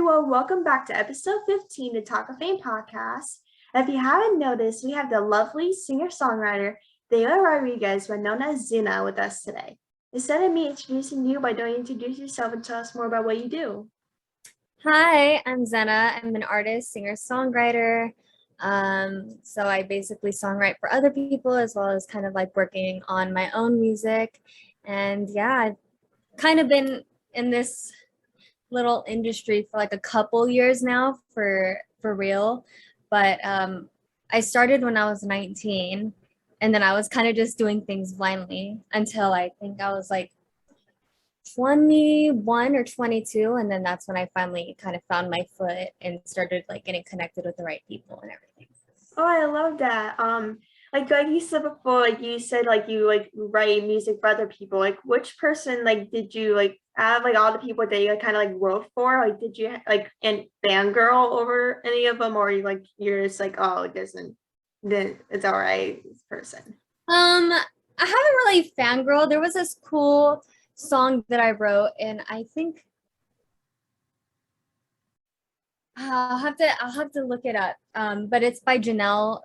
everyone. Welcome back to episode 15 of Talk of Fame podcast. If you haven't noticed, we have the lovely singer-songwriter Thalia Rodriguez, known as Zina, with us today. Instead of me introducing you, why don't you introduce yourself and tell us more about what you do? Hi, I'm Zena. I'm an artist, singer, songwriter. So I basically songwrite for other people as well as kind of like working on my own music. And yeah, I've kind of been in this little industry for like a couple years now for real. But I started when I was 19, and then I was kind of just doing things blindly until I think I was like 21 or 22, and then that's when I finally kind of found my foot and started like getting connected with the right people and everything. Oh, I love that. Like you said before, like you said, like you like write music for other people. Like, which person like did you like have like all the people that you like, kind of like wrote for? Like, did you like and fangirl over any of them, or you like you're just like, oh, it doesn't, then it's all right, this person. I haven't really fangirl. There was this cool song that I wrote, and I think I'll have to look it up. But it's by Janelle.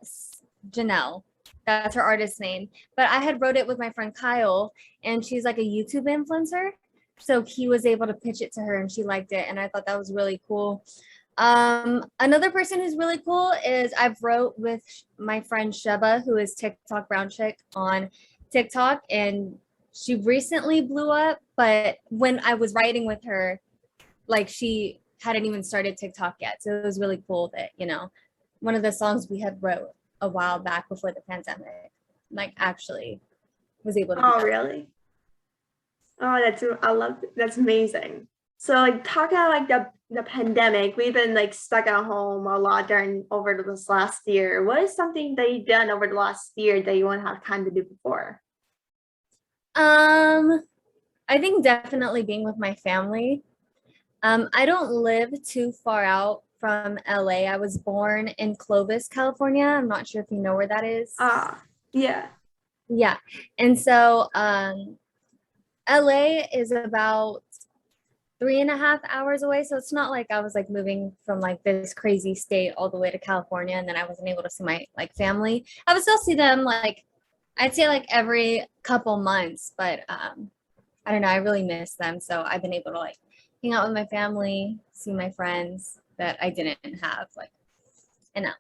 That's her artist name. But I had wrote it with my friend Kyle, and she's like a YouTube influencer. So he was able to pitch it to her, and she liked it, and I thought that was really cool. Another person who's really cool is I've wrote with my friend Sheba, who is TikTok Brown Chick on TikTok, and she recently blew up. But when I was writing with her, like she hadn't even started TikTok yet. So it was really cool that, one of the songs we had wrote a while back before the pandemic, like actually was able to be Oh, done. really? Oh, that's amazing. So like talking about like the pandemic, we've been like stuck at home a lot during over this last year. What is something that you've done over the last year that you wouldn't have time to do before? Um, I think definitely being with my family. I don't live too far out from LA. I was born in Clovis, California. I'm not sure if you know where that is. Yeah. Yeah. And so LA is about 3.5 hours away. So it's not like I was like moving from like this crazy state all the way to California and then I wasn't able to see my like family. I would still see them like I'd say like every couple months, but I don't know, I really miss them. So I've been able to like hang out with my family, see my friends that I didn't have like in LA.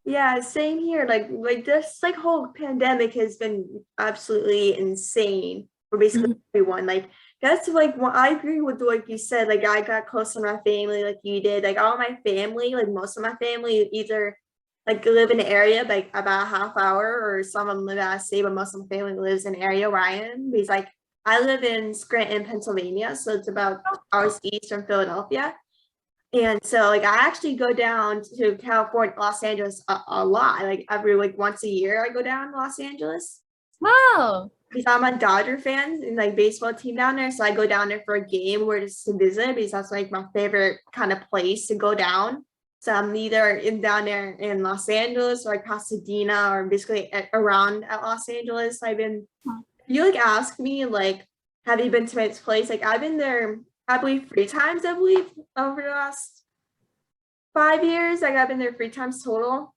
Yeah, same here. Like this like whole pandemic has been absolutely insane for basically everyone. Like that's like what I agree with what you said. Like I got close to my family like you did. Like all my family, like most of my family either like live in the area like about a half hour or some of them live out of state, but most of my family lives in the area where I am. Because like I live in Scranton, Pennsylvania, so it's about 2 hours east from Philadelphia. And so like I actually go down to California, Los Angeles a lot. Like every like once a year I go down to Los Angeles Wow. because I'm a Dodger fan and like baseball team down there. So I go down there for a game or just to visit because that's like my favorite kind of place to go down. So I'm either in down there in Los Angeles or like Pasadena or basically around at Los Angeles. I've been, if you like ask me like, have you been to my place? Like I've been there, I believe 3 times, I believe, over the last 5 years. Like I've been there 3 times total.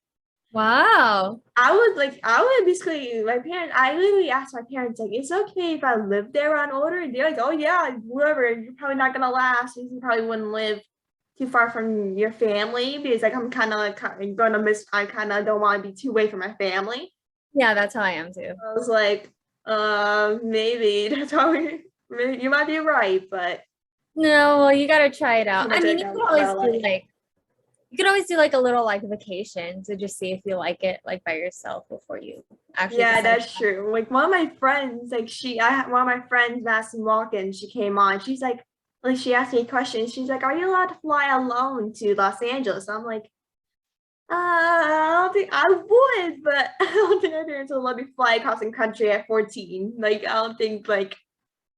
Wow. I would basically, my parents, I literally asked my parents, like, it's okay if I live there when I'm older? And they're like, oh yeah, whatever, you're probably not gonna last. You probably wouldn't live too far from your family because like I'm kind of like gonna miss, I kind of don't want to be too away from my family. Yeah, that's how I am too. I was like, maybe that's probably, you might be right, but No, well, you gotta try it out. too I much mean, like LA. you could always do like a little like vacation to just see if you like it like by yourself before you actually Yeah, decide. that's true. Like one of my friends, like I had one of my friends, Madison Walken, she came on. She's like she asked me a question. She's like, "Are you allowed to fly alone to Los Angeles?" I'm like, I don't think I would, but I don't think my parents will let me fly across the country at 14. Like, I don't think like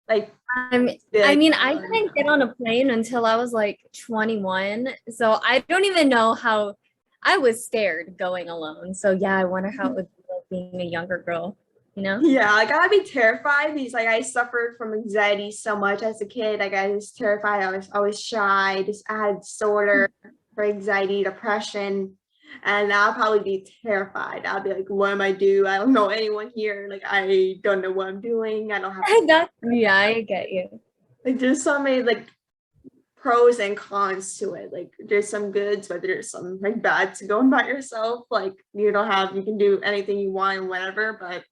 I mean, I didn't get on a plane until I was like 21. So I don't even know how I was scared going alone. So yeah, I wonder how it would be like being a younger girl. you know? Yeah, like I'd be terrified because like I suffered from anxiety so much as a kid. Like I was terrified. I was shy. Just I had disorder for anxiety, depression, and I'll probably be terrified. I'll be like, what am I do? I don't know anyone here. Like I don't know what I'm doing. I don't have Yeah, I get you. like there's so many like pros and cons to it. Like there's some goods, but there's some like bad to going by yourself. Like you can do anything you want and whatever, but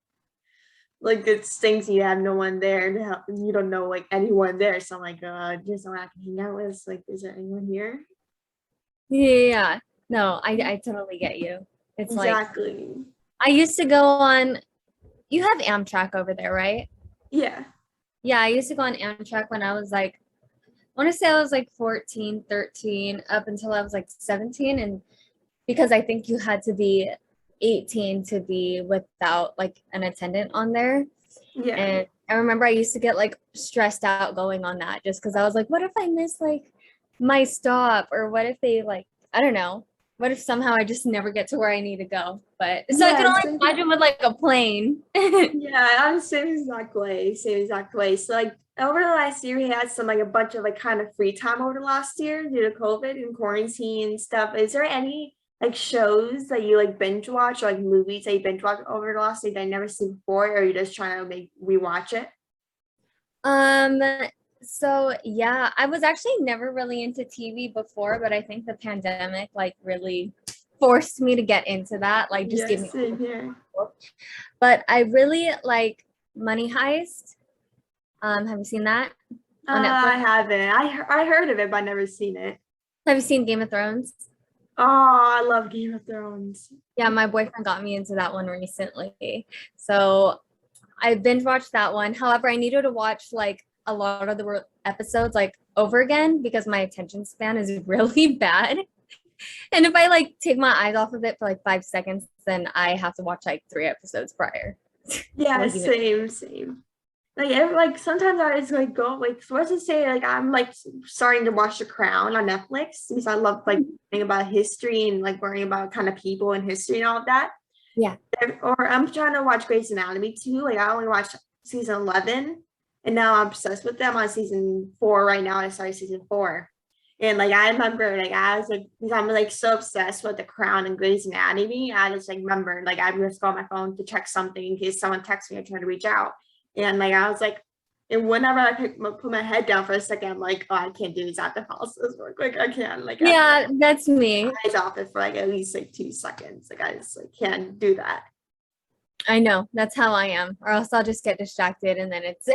like it stinks you have no one there to help. You don't know like anyone there. So I'm like, there's no one I can hang out with. Like, is there anyone here? Yeah. No, I totally get you. It's like Exactly. I used to go on, you have Amtrak over there, right? Yeah. Yeah, I used to go on Amtrak when I was like, I want to say I was like 14, 13, up until I was like 17. And because I think you had to be 18 to be without like an attendant on there. Yeah. And I remember I used to get like stressed out going on that just because I was like, what if I miss like my stop? Or what if they like, I don't know. What if somehow I just never get to where I need to go? But so I can only imagine with like a plane. Yeah, I'm the same exact way. Same exact way. So like over the last year, we had some like a bunch of like kind of free time over the last year due to COVID and quarantine and stuff. Is there any like shows that you like binge watch or like movies that you binge watch over the last year that I never seen before, or are you just trying to like rewatch it? Um, so yeah, I was actually never really into TV before, but I think the pandemic like really forced me to get into that. Like just gave me. Same here. But I really like Money Heist. Have you seen that on Netflix? I haven't. I heard of it, but I never seen it. Have you seen Game of Thrones? Oh, I love Game of Thrones. Yeah, my boyfriend got me into that one recently. So I binge watched that one. However, I needed to watch like a lot of the episodes like over again because my attention span is really bad. And if I like take my eyes off of it for like 5 seconds, then I have to watch like 3 episodes prior. Yeah, Like, same. Like sometimes I just like go like so let's just say like I'm like starting to watch The Crown on Netflix because I love like learning about history and like learning about kind of people and history and all of that. yeah. Or I'm trying to watch Grey's Anatomy too. Like I only watched season 11 and now I'm obsessed with them on season 4 right now. I started season 4. And like I remember like I was like because I'm like so obsessed with The Crown and Grey's Anatomy. I just like remember like I would just go on my phone to check something in case someone texts me or trying to reach out. And like I was like, and whenever I put my head down for a second, I'm like, oh, I can't do these. I have to pause this work. Like I can't. Like Yeah, that's me. eyes off it for like at least like 2 seconds. Like I just like can't do that. I know that's how I am, or else I'll just get distracted, and then it's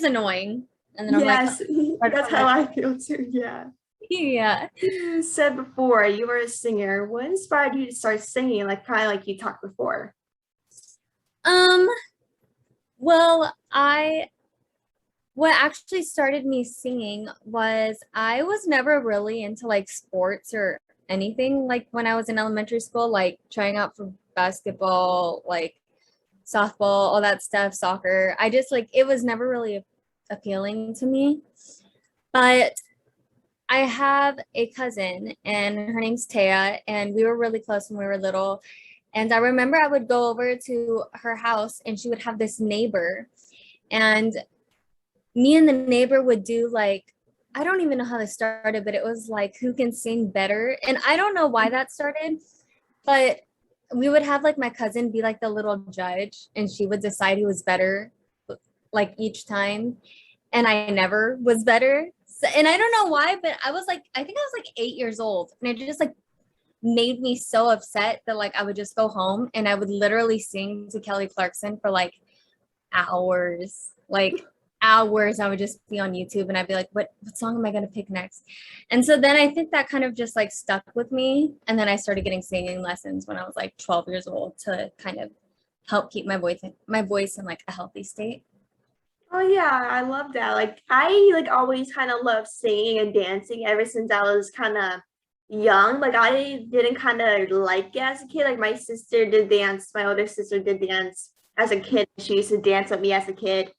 annoying, and then I'm Yes, like, that's how I feel too. Yeah. yeah. You said before you were a singer. What inspired you to start singing? Like kind of like you talked before. Um. Well, what actually started me singing was I was never really into like sports or anything like when I was in elementary school, like trying out for basketball, like softball, all that stuff, soccer. I just like it was never really appealing to me. But I have a cousin and her name's Taya, and we were really close when we were little. And I remember I would go over to her house and she would have this neighbor. And me and the neighbor would do like, I don't even know how this started, but it was like who can sing better. And I don't know why that started, but we would have like my cousin be like the little judge and she would decide who was better like each time. And I never was better. So, and I don't know why, but I was like, I think I was like 8 years old. And it just like made me so upset that like I would just go home and I would literally sing to Kelly Clarkson for like hours. Like hours I would just be on YouTube and I'd be like, what song am I going to pick next? And so then I think that kind of just like stuck with me. And then I started getting singing lessons when I was like 12 years old to kind of help keep my voice in like a healthy state. Oh yeah, I love that. Like I like always kind of love singing and dancing ever since I was kind of young. Like I didn't kind of like it as a kid. Like my sister did dance, my older sister did dance as a kid. She used to dance with me as a kid.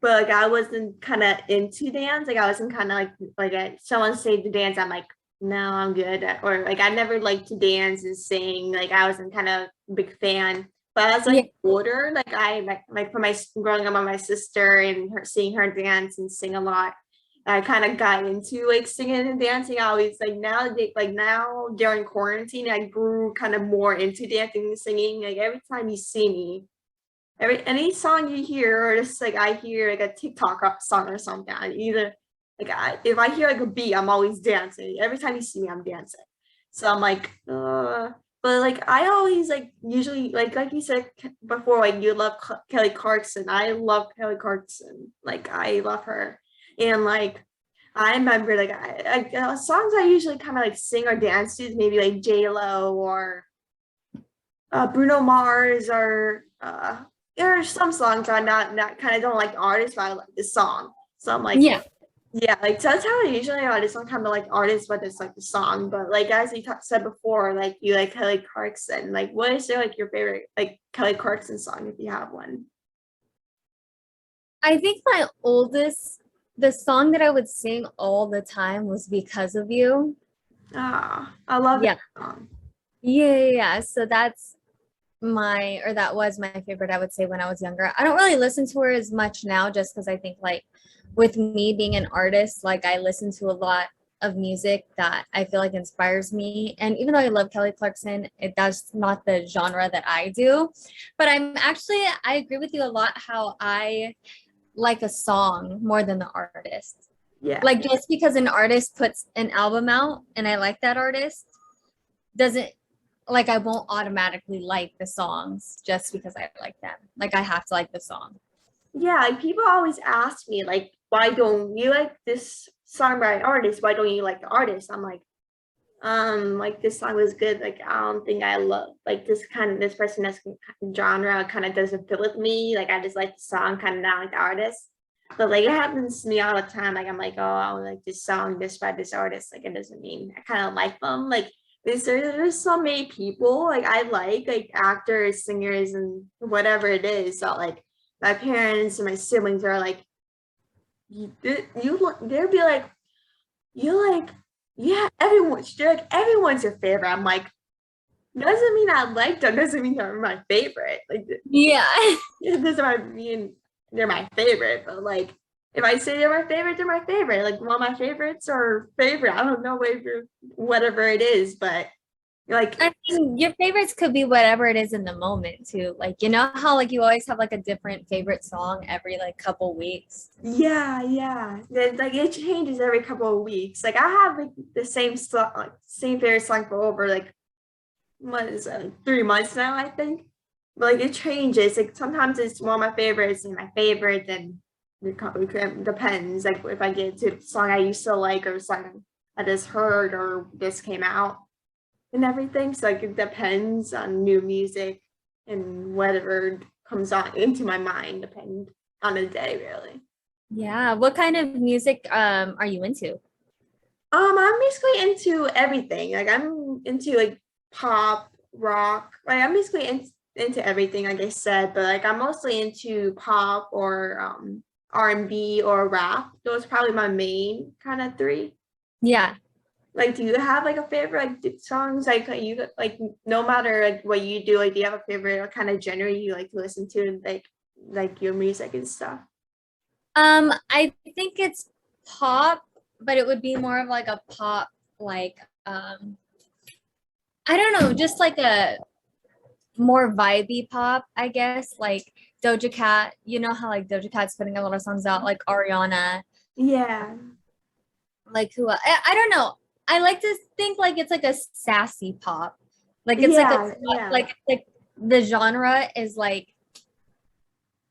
But like I wasn't kind of into dance. Like I wasn't kind of like someone say to dance, I'm like, no, I'm good. Or like I never liked to dance and sing. Like I wasn't kind of a big fan. But as Yeah. older, like from my growing up with my sister and her seeing her dance and sing a lot, I kind of got into like singing and dancing. I always like now during quarantine, I grew kind of more into dancing and singing. Like every time you see me, any song you hear, or just like I hear like a song or something, either if I hear like a beat, I'm always dancing. Every time you see me, I'm dancing. So I'm like, but like I always like usually like you said before, like you love Kelly Clarkson. I love Kelly Clarkson. Like I love her, and like I remember songs I usually kind of like sing or dance to, maybe like J Lo or Bruno Mars, or there are some songs I'm not kind of don't like the artist, but I like the song. So I'm like, Yeah. yeah, like so that's how I usually I just don't kind of like artists, but it's like the song. But like as you said before, like you like Kelly Clarkson. Like, what is your favorite like Kelly Clarkson song if you have one? I think the song that I would sing all the time was Because of You. Ah, I love Yeah. that song. Yeah. So that was my favorite, I would say, when I was younger. I don't really listen to her as much now just because I think like with me being an artist, like I listen to a lot of music that I feel like inspires me. And even though I love Kelly Clarkson, that's not the genre that I do. But I agree with you a lot how I like a song more than the artist. Yeah. Like just because an artist puts an album out and I like that artist doesn't like I won't automatically like the songs just because I like them. Like I have to like the song. Yeah, like people always ask me, like, why don't you like this song by an artist? Why don't you like the artist? I'm like this song was good. Like, I don't think I love like this person, this genre kind of doesn't fit with me. Like, I just like the song, kind of not like the artist. But like it happens to me all the time. Like I'm like, oh, I like this song, this by this artist. Like it doesn't mean I kind of like them. Like there's so many people like I like actors, singers, and whatever it is. So like my parents and my siblings are like, they'll be like, you like, yeah, everyone's your favorite. I'm like, doesn't mean I like them, doesn't mean they're my favorite. Like Yeah. it doesn't mean they're my favorite, but like if I say they're my favorite, they're my favorite. Like one of my favorites or favorite. I don't know whatever it is, but like I mean, your favorites could be whatever it is in the moment too. Like you know how like you always have like a different favorite song every like couple weeks. yeah. Like it changes every couple of weeks. Like I have like the same song, like same favorite song for over like what is it, like 3 months now, I think. But like it changes. Like sometimes it's one of my favorites and my favorite, and it depends. Like if I get to a song I used to like or a song I just heard or this came out and everything. So like it depends on new music and whatever comes on into my mind, depend on the day really. Yeah. What kind of music are you into? I'm basically into everything. Like I'm into like pop, rock. Like I'm basically into everything, like I said. But like I'm mostly into pop or R&B or rap. Those are probably my main kind of three. Yeah. Like, do you have like a favorite songs? Like you like no matter like what you do, like do you have a favorite kind of genre you like to listen to, like your music and stuff? I think it's pop, but it would be more of like a pop like I don't know, just like a more vibey pop, I guess. Like Doja Cat, you know how like Doja Cat's putting a lot of songs out, like Ariana, Yeah. like I don't know. I like to think like it's like a sassy pop. Like it's Yeah. like the genre is like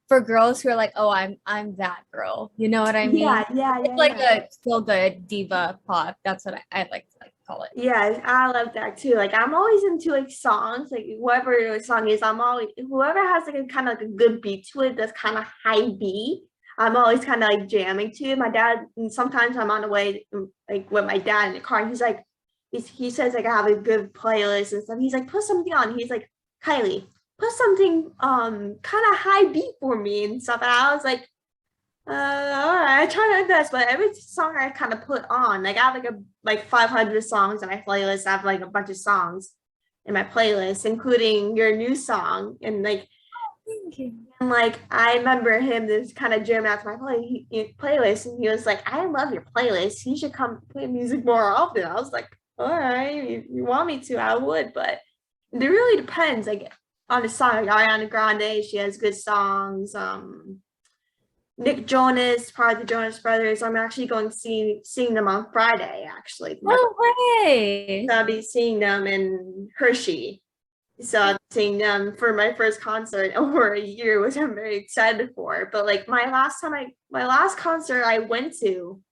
for girls who are like, oh, I'm that girl. You know what I mean? It's like Yeah. a feel good diva pop. That's what I like to like call it. Yeah, I love that too. Like I'm always into like songs, like whatever the song is, I'm always whoever has like a kind of like a good beat to it that's kind of high beat. I'm always kind of like jamming to it. My dad, and sometimes I'm on the way like with my dad in the car, and he's like, he says like I have a good playlist and stuff. He's like, put something on. He's like, Kylie, put something kind of high beat for me and stuff. And I was like, all right, I try my best, but every song I kind of put on, like I have like 500 songs on my playlist. I have like a bunch of songs, in my playlist, including your new song. And like, Thank you. and like I remember him just kind of jamming out to my playlist, and he was like, "I love your playlist. You should come play music more often." I was like, "All right, if you want me to, I would," but it really depends. Like on the song, like Ariana Grande, she has good songs. Nick Jonas, part of the Jonas Brothers. I'm actually going to seeing them on Friday. Actually, No way. so I'll be seeing them in Hershey. So I'm seeing them for my first concert over a year, which I'm very excited for. But like my last concert I went to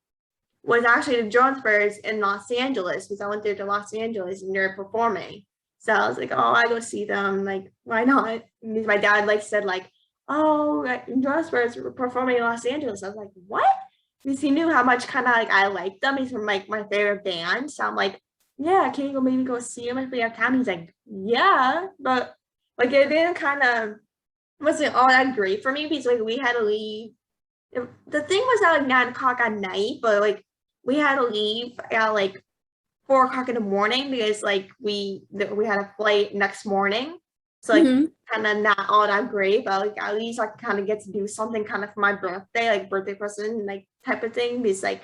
was actually the Jonas Brothers in Los Angeles, because I went there to Los Angeles and they're performing. So I was like, oh, I go see them. Like, why not? Because my dad like said like, oh, Jonas Brothers were performing in Los Angeles. I was like, what? Because he knew how much kind of like I liked them. He's from like my favorite band. So I'm like, yeah, can you maybe go see him if we have time? He's like, yeah, but like it didn't kind of wasn't all that great for me because like we had to leave. The thing was at like 9 o'clock at night, but like we had to leave at like 4 o'clock in the morning because like we had a flight next morning. So like kind of not all that great, but like at least I kind of get to do something kind of for my birthday, like birthday present, like type of thing. Because like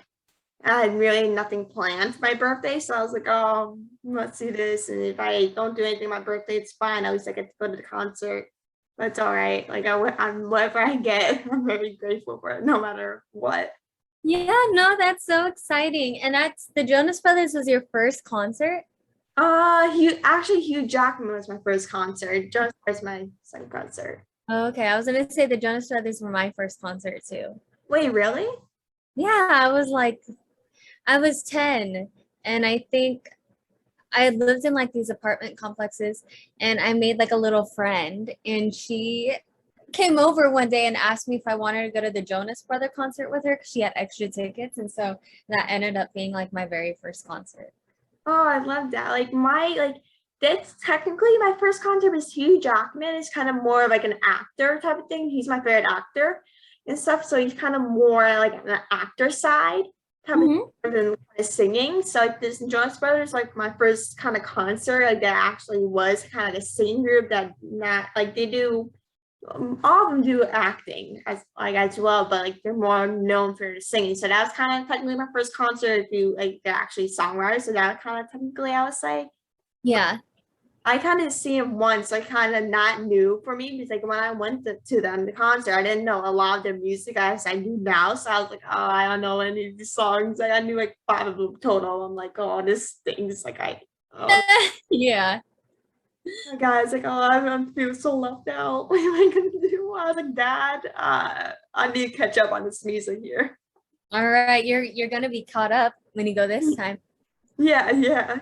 I had really nothing planned for my birthday, so I was like, oh, let's do this. And if I don't do anything on my birthday, it's fine. At least I get to go to the concert. That's all right. Like I'm whatever I get, I'm very grateful for it, no matter what. Yeah, no, that's so exciting. And that's the Jonas Brothers was your first concert? Hugh Jackman was my first concert. Jonas was my second concert. Oh, okay, I was gonna say the Jonas Brothers were my first concert too. Wait, really? Yeah, I was 10, and I think I had lived in like these apartment complexes, and I made like a little friend, and she came over one day and asked me if I wanted to go to the Jonas Brother concert with her because she had extra tickets, and so that ended up being like my very first concert. Oh, I love that. That's technically my first concert was Hugh Jackman. Is kind of more of like an actor type of thing. He's my favorite actor and stuff. So he's kind of more like an actor side type of than kind of singing. So like this Jonas Brothers, like my first kind of concert, like that actually was kind of like a singing group that not like they do all of them do acting as well, but like they're more known for singing. So that was kind of technically my first concert. If you like, they're actually songwriters, so that kind of technically I would say. Yeah. I kind of see them once, like kind of not new for me because like when I went to them the concert, I didn't know a lot of their music as I do now. So I was like, oh, I don't know any of these songs. Like I knew like 5 of them total. I'm like, oh, this thing's like Yeah. guys, like, oh, I'm feeling so left out. What am I gonna do? I was like, Dad, I need to catch up on this music here. All right, you're gonna be caught up when you go this time. Yeah. Yeah.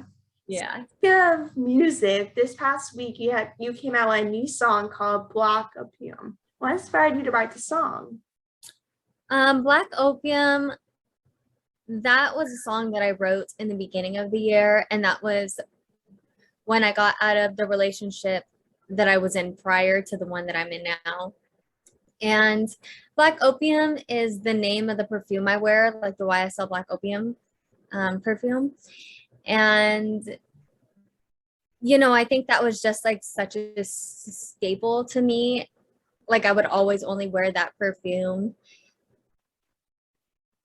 Yeah, music. This past week, you came out with a new song called Black Opium. What inspired you to write the song? Black Opium, that was a song that I wrote in the beginning of the year, and that was when I got out of the relationship that I was in prior to the one that I'm in now. And Black Opium is the name of the perfume I wear, like the YSL Black Opium perfume. And, you know, I think that was just like such a staple to me. Like I would always only wear that perfume.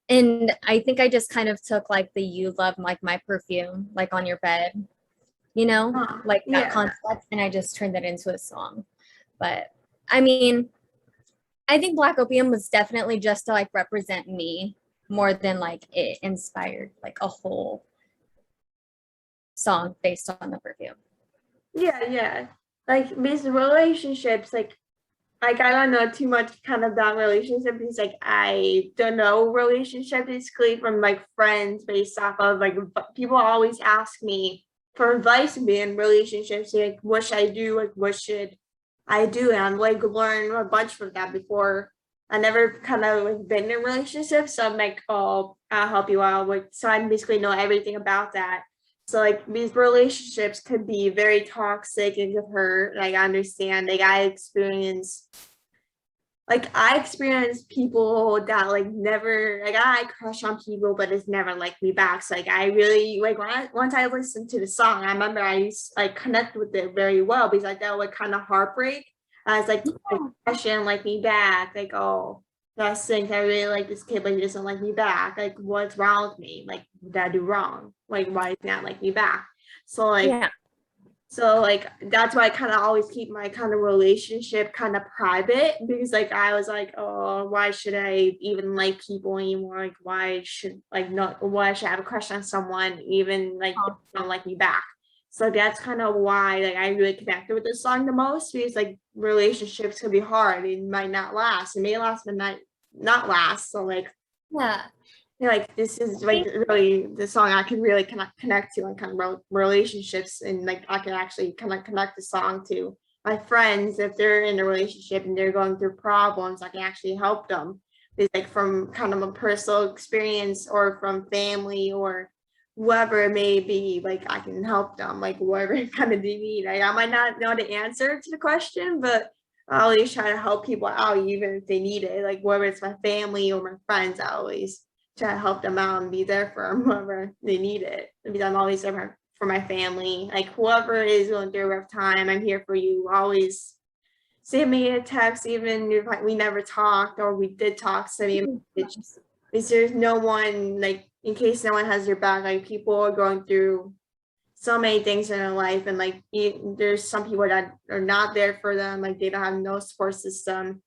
And I think I just kind of took like the "you love like my perfume" like on your bed, you know, like that concept, and I just turned it into a song. But I mean, I think Black Opium was definitely just to like represent me more than like it inspired like a whole song based on the perfume. Yeah. Like these relationships, like I don't know too much kind of about relationship because like I don't know relationship basically from like friends based off of like people always ask me for advice to be in relationships, like what should I do, like what should I do, and I'm like learn a bunch from that before. I never kind of like been in a relationship, so I'm like, oh, I'll help you out. Like so I basically know everything about that. So like these relationships could be very toxic and could hurt. Like I understand, like I experience like I experienced people that like never like I crush on people but it's never liked me back. So like I really like once I listened to the song, I remember I used like connect with it very well because I felt like kind of heartbreak. I was like crush didn't like me back. Like, oh, that's things I really like this kid, but he doesn't like me back. Like, what's wrong with me? Like, what did I do wrong? Like, why does he not like me back? So like Yeah. so like that's why I kind of always keep my kind of relationship kind of private because like I was like, oh, why should I even like people anymore? Like why should like not why should I have a crush on someone even like they don't like me back? So that's kind of why like I really connected with this song the most because like relationships can be hard. It might not last. It may last but not last. So like Yeah. like this is like really the song I can really connect to and kind of relationships and like I can actually kind of connect the song to my friends if they're in a relationship and they're going through problems I can actually help them. It's like from kind of a personal experience or from family or whoever it may be, like I can help them like whatever kind of they need. I might not know the answer to the question, but I always try to help people out even if they need it, like whether it's my family or my friends. I always try to help them out and be there for them whenever they need it. Because I'm always there for my family. Like whoever is going through a rough time, I'm here for you. Always send me a text, even if we never talked or we did talk. Send me a message. Because there's no one like in case no one has your back. Like people are going through so many things in their life, and like there's some people that are not there for them. Like they don't have no support system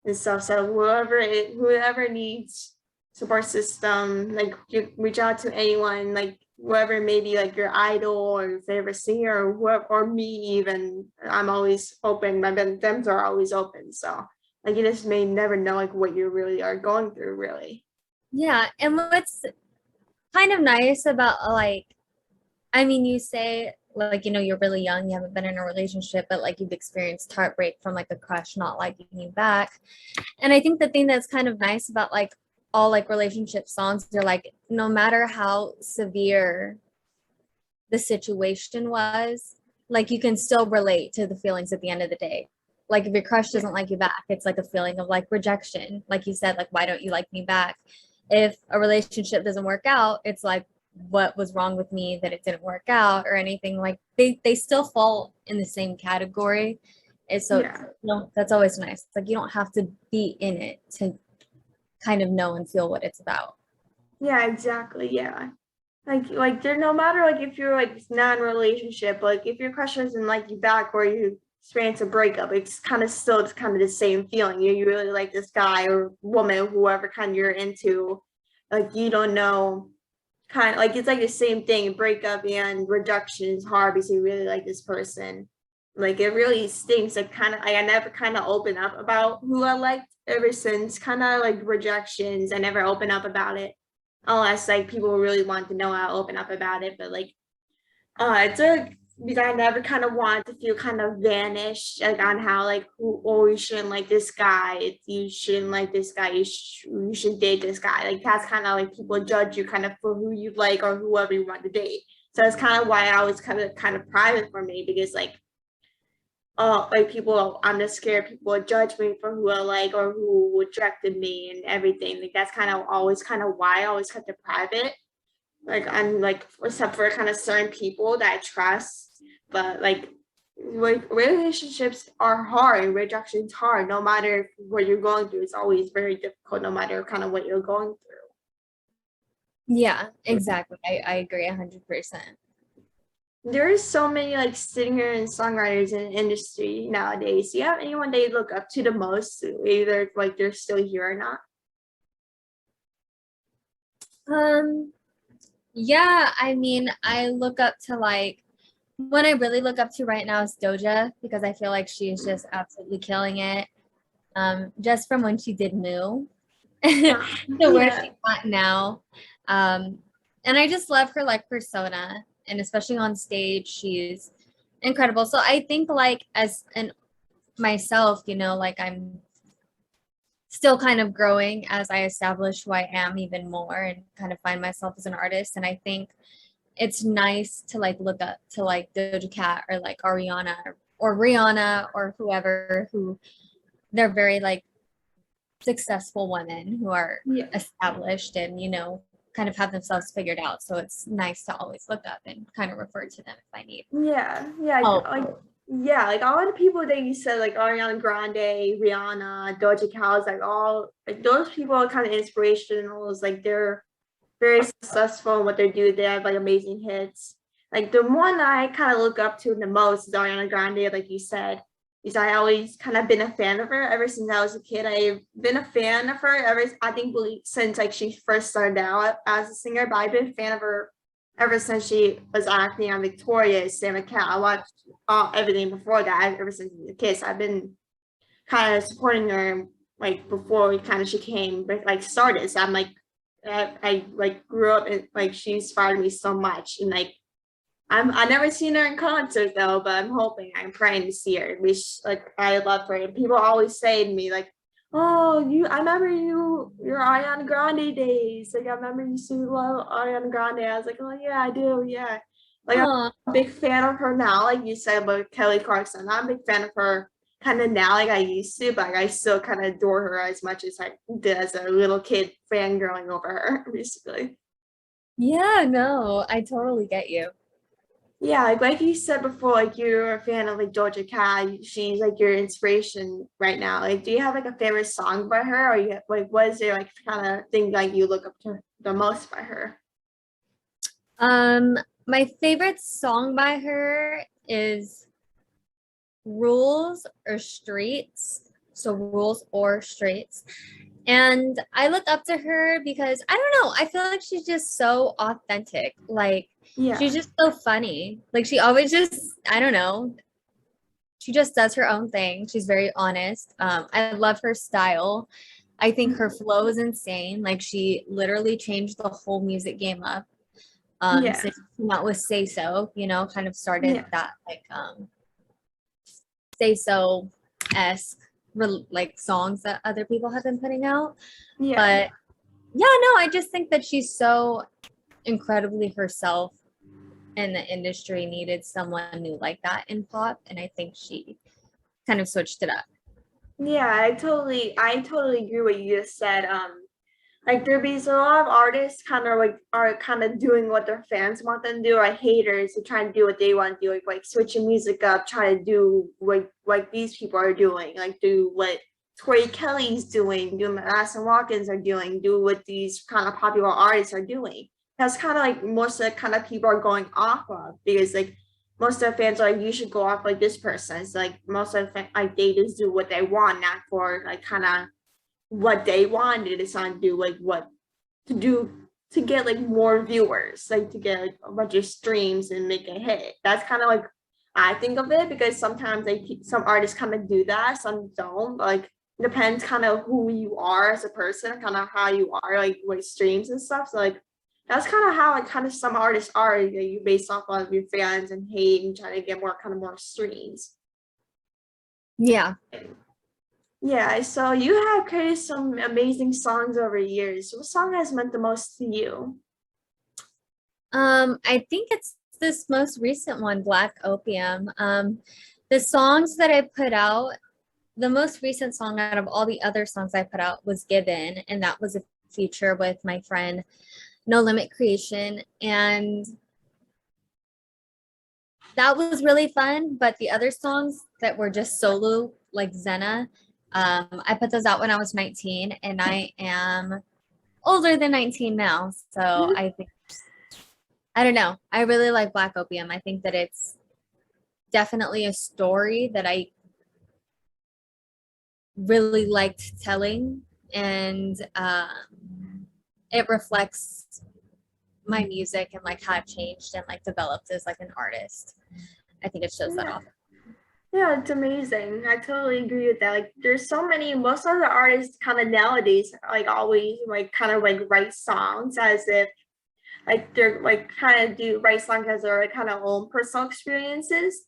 and stuff. So whoever needs support system, like you reach out to anyone, like whoever maybe like your idol or your favorite singer or whoever or me even. I'm always open. My DMs are always open. So like you just may never know like what you really are going through really. Yeah. And what's kind of nice about like, I mean, you say like, you know, you're really young, you haven't been in a relationship, but like you've experienced heartbreak from like a crush not liking you back. And I think the thing that's kind of nice about like all like relationship songs, they're like, no matter how severe the situation was, like you can still relate to the feelings at the end of the day. Like if your crush doesn't like you back, it's like a feeling of like rejection. Like you said, like, why don't you like me back? If a relationship doesn't work out, it's like, what was wrong with me that it didn't work out or anything. Like they still fall in the same category. And so Yeah. that's always nice. It's like you don't have to be in it to kind of know and feel what it's about. Yeah, exactly. Yeah. Like there no matter like if you're like non-relationship, like if your crush doesn't like you back or you experience a breakup, it's kind of still it's kind of the same feeling. You really like this guy or woman, whoever kind you're into, like you don't know kind of like it's like the same thing. Breakup and rejection is hard because you really like this person. Like it really stinks. Like kind of like I never kind of open up about who I liked ever since kind of like rejections. I never open up about it unless like people really want to know, I'll open up about it. But like it's a because I never kind of want to feel kind of vanished like on how like you shouldn't like this guy, you shouldn't like this guy, you should date this guy. Like that's kind of like people judge you kind of for who you like or whoever you want to date. So that's kind of why I was kind of private for me because like people, I'm just scared people would judge me for who I like or who rejected me and everything. Like that's kind of always kind of why I always kept it private. Like I'm like except for kind of certain people that I trust, but like relationships are hard and rejection's hard. No matter what you're going through, it's always very difficult. No matter kind of what you're going through. Yeah, exactly. I agree 100%. There's so many like singer and songwriters in the industry nowadays. Do you have anyone they look up to the most, either like they're still here or not? Yeah, I mean, I look up to like one I really look up to right now is Doja because I feel like she's just absolutely killing it. Just from when she did Moo to where Yeah. she's at now. Um, and I just love her like persona, and especially on stage, she's incredible. So I think like as an myself, you know, like I'm still kind of growing as I establish who I am even more and kind of find myself as an artist. And I think it's nice to like look up to like Doja Cat or like Ariana or Rihanna or whoever who they're very like successful women who are Yeah. established and, you know, kind of have themselves figured out. So it's nice to always look up and kind of refer to them if I need Yeah, help. like all the people that you said, like Ariana Grande, Rihanna, Doja Cat, like all like those people are kind of inspirational. It's like they're very successful in what they do. They have like amazing hits. Like the one I kind of look up to the most is Ariana Grande, like you said. Because I always kind of been a fan of her ever since I was a kid. I've been a fan of her I think since like she first started out as a singer, but I've been a fan of her ever since she was acting on Victoria's Sam Cat. I watched everything before that ever since the kids. I've been kind of supporting her like before we kind of she came like started. So I'm like I like grew up and like she inspired me so much and like I never seen her in concert though, but I'm praying to see her. Which like I love her. And people always say to me like, "Oh, I remember your Ariana Grande days. Like I remember you used to love Ariana Grande." I was like, "Oh yeah, I do. Yeah." Like Aw. I'm a big fan of her now. Like you said about Kelly Clarkson, I'm a big fan of her kind of now, like I used to, but like, I still kind of adore her as much as I did as a little kid fangirling over her, basically. Yeah, no, I totally get you. Yeah, like you said before, like you're a fan of like Doja Cat. She's like your inspiration right now. Like, do you have like a favorite song by her, or you like what is there like kind of thing like you look up to the most by her? Um, my favorite song by her is Rules or Streets. So Rules or Streets. And I look up to her because I don't know, I feel like she's just so authentic. Like she's Yeah, just so funny. Like she always just, I don't know, she just does her own thing. She's very honest. I love her style. I think her flow is insane. Like she literally changed the whole music game up. yeah, Since she came out with Say So, you know, kind of started yeah, that like Say So esque like songs that other people have been putting out. yeah. But yeah, no, I just think that she's so incredibly herself, and the industry needed someone new like that in pop, and I think she kind of switched it up. Yeah, I totally agree what you just said. Like there be a lot of artists kind of like are kind of doing what their fans want them to do, or haters who try to do what they want to do, like switching music up, try to do like these people are doing, like do what Tori Kelly's doing, do what Madison Watkins are doing, do what these kind of popular artists are doing. That's kind of like most of the kind of people are going off of because like most of the fans are like you should go off like this person. It's like most of the like they just do what they want, not for like kind of what they wanted. It's not do like what to do to get like more viewers, like to get like a bunch of streams and make a hit. That's kind of like I think of it because sometimes like some artists kind of do that, some don't. Like it depends kind of who you are as a person, kind of how you are, like with streams and stuff. So like that's kind of how like kind of some artists are. You based off of your fans and hate and trying to get more kind of more streams. Yeah. Yeah, so you have created some amazing songs over the years. What song has meant the most to you? I think it's this most recent one, Black Opium. The songs that I put out, the most recent song out of all the other songs I put out was Given, and that was a feature with my friend No Limit Creation. And that was really fun. But the other songs that were just solo, like Zena, I put those out when I was 19, and I am older than 19 now. So I think, I don't know. I really like Black Opium. I think that it's definitely a story that I really liked telling, and it reflects my music and like how I've changed and like developed as like an artist. I think it shows that Yeah. off. Yeah, it's amazing. I totally agree with that. Like there's so many most of the artists kind of nowadays like always like kind of like write songs as if like they're like kind of do write songs as their like, kind of own personal experiences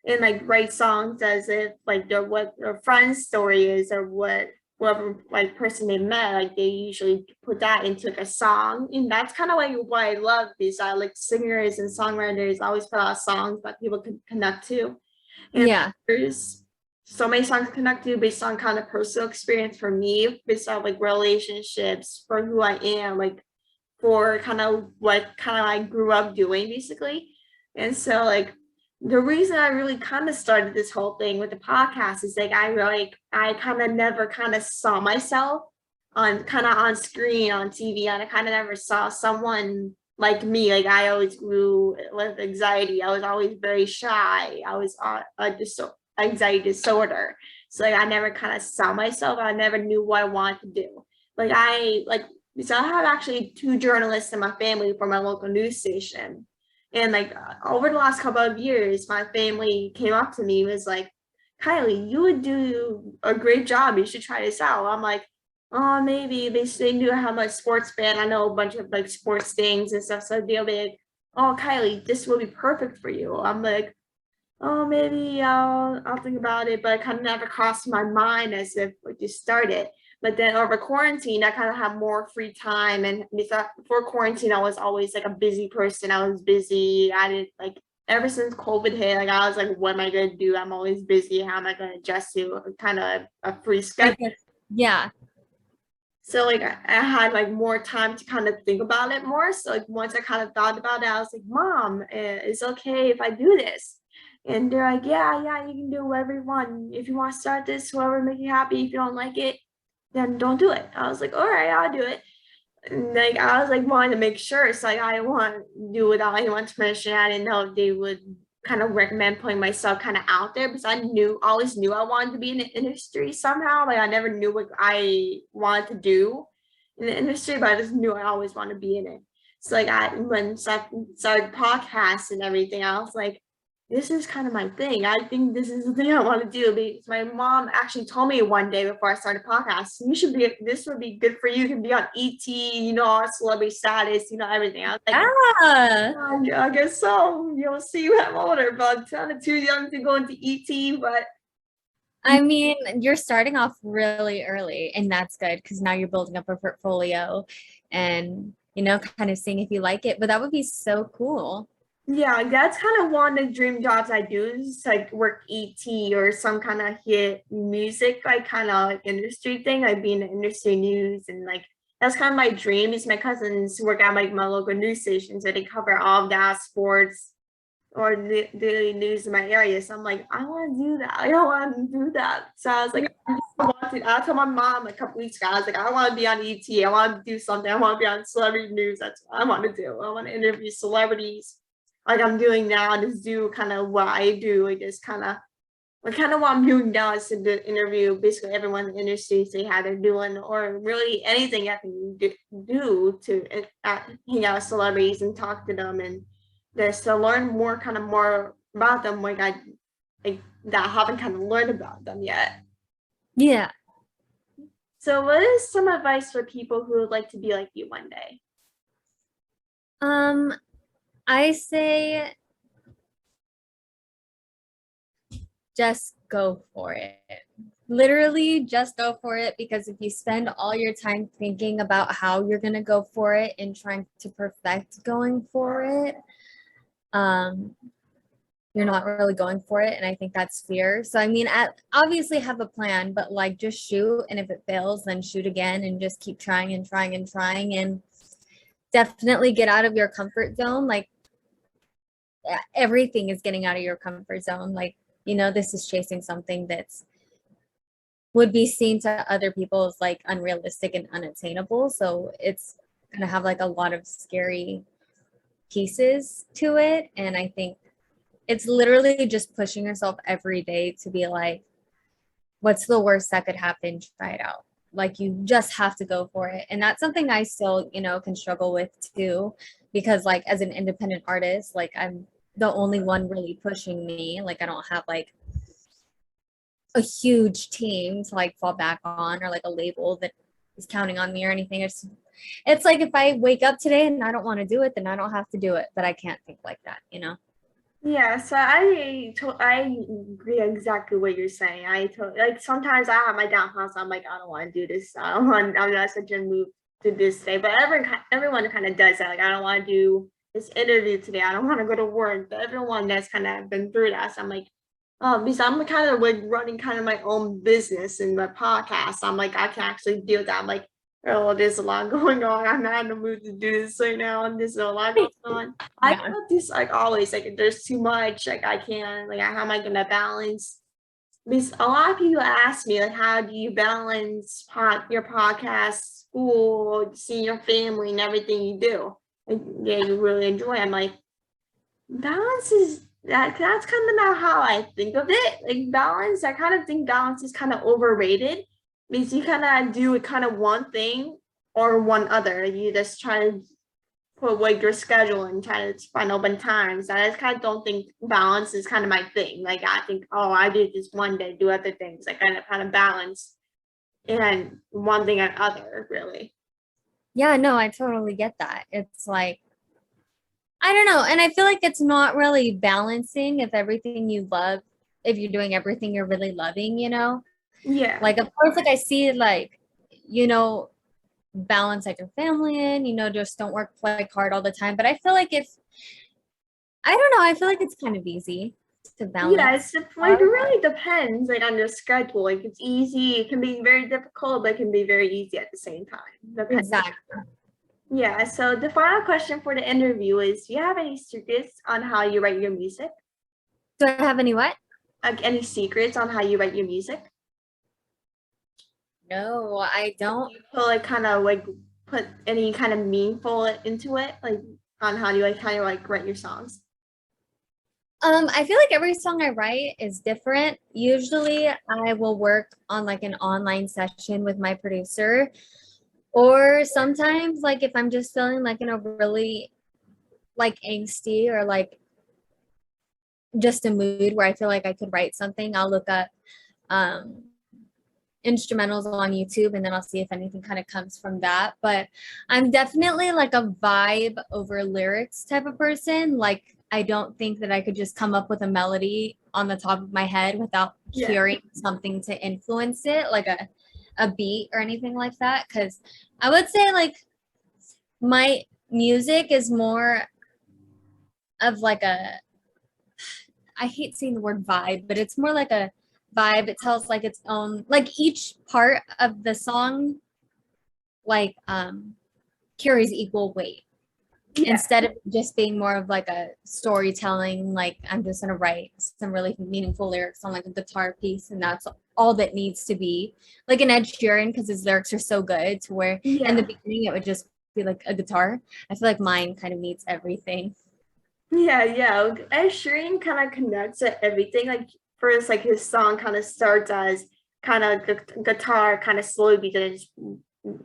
and like write songs as if like they're what their friend's story is or whatever like person they met, like they usually put that into like a song. And that's kind of like what I love is I like singers and songwriters always put out songs that people can connect to and Yeah. there's so many songs connect to based on kind of personal experience for me, based on like relationships, for who I am, like for kind of what kind of I grew up doing basically. And so like the reason I really kind of started this whole thing with the podcast is like I kind of never kind of saw myself on kind of on screen on TV, and I kind of never saw someone like me. Like I always grew with anxiety. I was always very shy. I was just so anxiety disorder. So like I never kind of saw myself. I never knew what I wanted to do. So I have actually two journalists in my family from my local news station. And like over the last couple of years, my family came up to me and was like, Kylie, you would do a great job. You should try this out. I'm like, oh, maybe they knew how much sports fan. I know a bunch of like sports things and stuff. So they'll be like, oh, Kylie, this will be perfect for you. I'm like, oh, maybe I'll think about it, but it kind of never crossed my mind as if we just started. But then over quarantine, I kind of have more free time. And before quarantine, I was always like a busy person. I was busy. I didn't like ever since COVID hit, like I was like, what am I gonna do? I'm always busy. How am I gonna adjust to kind of a free schedule? Yeah. So like I had like more time to kind of think about it more. So like once I kind of thought about it, I was like, Mom, it's okay if I do this. And they're like, yeah, you can do whatever you want. If you want to start this, whoever make you happy. If you don't like it, then don't do it. I was like, all right, I'll do it. And like I was like wanting to make sure. So like I want to do without anyone's permission. I didn't know if they would kind of recommend putting myself kind of out there, because I always knew I wanted to be in the industry somehow. Like I never knew what I wanted to do in the industry, but I just knew I always wanted to be in it. So like when I started podcasts and everything, I was like, this is kind of my thing. I think this is the thing I want to do. Because my mom actually told me one day before I started podcast, this would be good for you. You can be on ET, all celebrity status, everything. I was like, yeah, I guess so. You'll see when I'm older, but I'm kind of too young to go into ET. But I mean, you're starting off really early, and that's good because now you're building up a portfolio and, kind of seeing if you like it. But that would be so cool. yeah, that's kind of one of the dream jobs I do, is like work ET or some kind of hit music, like kind of like industry thing, like being in industry news. And like that's kind of my dream. Is my cousins work at like my local news station, so they cover all of that sports or the daily news in my area. So I'm like, I want to do that. I want to do that. So I was like, I told my mom a couple weeks ago, I was like, I want to be on ET. I want to do something. I want to be on celebrity news. That's what I want to do. I want to interview celebrities like I'm doing now, just do kind of what I do. I just kind of what I'm doing now is to interview basically everyone in the industry, see how they're doing, or really anything I can do to hang out with celebrities and talk to them, and just to learn more about them, like that I haven't kind of learned about them yet. Yeah. So what is some advice for people who would like to be like you one day? I say just go for it. Literally just go for it, because if you spend all your time thinking about how you're going to go for it and trying to perfect going for it, you're not really going for it. And I think that's fear. So I mean, obviously have a plan, but like just shoot, and if it fails, then shoot again and just keep trying and trying and trying, and definitely get out of your comfort zone. Like everything is getting out of your comfort zone. Like, this is chasing something that's would be seen to other people as like unrealistic and unattainable. So it's gonna have like a lot of scary pieces to it. And I think it's literally just pushing yourself every day to be like, what's the worst that could happen? Try it out. Like you just have to go for it. And that's something I still, can struggle with too, because like as an independent artist, like I'm the only one really pushing me. Like I don't have like a huge team to like fall back on, or like a label that is counting on me or anything. It's like if I wake up today and I don't want to do it, then I don't have to do it. But I can't think like that. Yeah, so I agree exactly what you're saying. Like sometimes I have my downfalls. I'm like, I don't want to do this. I'm not such a move to this day. But everyone kind of does that. Like I don't want to do this interview today. I don't want to go to work. But everyone that's kind of been through that. So I'm like, Because I'm kind of like running kind of my own business and my podcast. I'm like, I can actually deal with that. I'm like, oh, there's a lot going on. I'm not in the mood to do this right now, and there's a lot going on. I Yeah. feel this like always, like if there's too much, like I can't, like how am I gonna balance? Because a lot of people ask me, like, how do you balance your podcast, school, seeing your family, and everything you do? Like, yeah, you really enjoy. I'm like, balance is that's kind of not how I think of it. Like balance, I kind of think balance is kind of overrated because you kind of do kind of one thing or one other. You just try to put like your schedule and try to find open times. I just kind of don't think balance is kind of my thing. Like I think, oh, I do this one day, do other things. Like kind of balance and one thing and other, really. Yeah, no, I totally get that. It's like, I don't know. And I feel like it's not really balancing if everything you love, if you're doing everything you're really loving, you know? Yeah. Like, of course, like I see, like, you know, balance like your family in, you know, just don't work like hard all the time. But I feel like if, I don't know, I feel like it's kind of easy to Yeah, balance. like it really depends like on your schedule. Like it's easy, it can be very difficult, but it can be very easy at the same time. Depends. Exactly. Yeah, so the final question for the interview is, do you have any secrets on how you write your music? Do I have any what? Like any secrets on how you write your music? No, I don't. You put like kind of like put any kind of meaningful into it, like on how you like kind of like write your songs? I feel like every song I write is different. Usually I will work on like an online session with my producer, or sometimes like if I'm just feeling like in a really like angsty or like just a mood where I feel like I could write something, I'll look up um instrumentals on YouTube and then I'll see if anything kind of comes from that. But I'm definitely like a vibe over lyrics type of person. Like I don't think that I could just come up with a melody on the top of my head without Yeah. hearing something to influence it, like a beat or anything like that. Cause I would say like my music is more of like a, I hate saying the word vibe, but it's more like a vibe. It tells like its own, like each part of the song like carries equal weight. Yeah. Instead of just being more of like a storytelling, like I'm just gonna write some really meaningful lyrics on like a guitar piece and that's all that needs to be. Like an Ed Sheeran, because his lyrics are so good to where in the beginning it would just be like a guitar. I feel like mine kind of needs everything. Yeah. Ed Sheeran kind of connects to everything. Like first, like his song kind of starts as kind of guitar, kind of slowly, because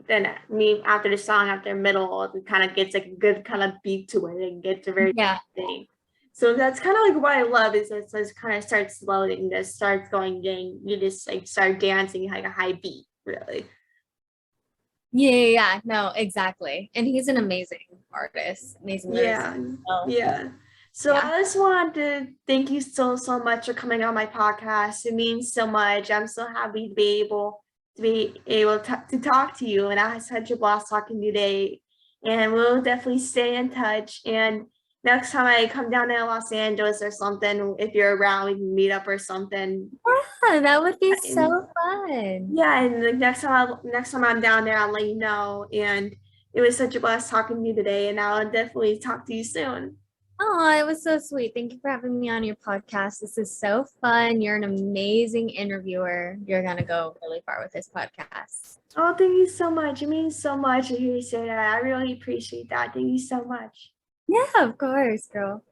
then me after the song, after middle, it kind of gets like a good kind of beat to it and gets a very thing. So that's kind of like what I love is it just kind of starts slowly and just starts going, and you just like start dancing like a high beat, really. Yeah, no, exactly. And he's an amazing artist, amazing lyricist. Yeah. So I just wanted to thank you so much for coming on my podcast. It means so much. I'm so happy to be able to talk to you, and I had such a blast talking today. And we'll definitely stay in touch. And next time I come down to Los Angeles or something, if you're around, we can meet up or something. Yeah, that would be so fun. Yeah, and the next time I'm down there, I'll let you know. And it was such a blast talking to you today, and I'll definitely talk to you soon. Oh, it was so sweet. Thank you for having me on your podcast. This is so fun. You're an amazing interviewer. You're gonna go really far with this podcast. Oh, thank you so much. It means so much to hear you say that. I really appreciate that. Thank you so much. Yeah, of course, girl.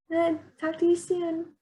Then talk to you soon.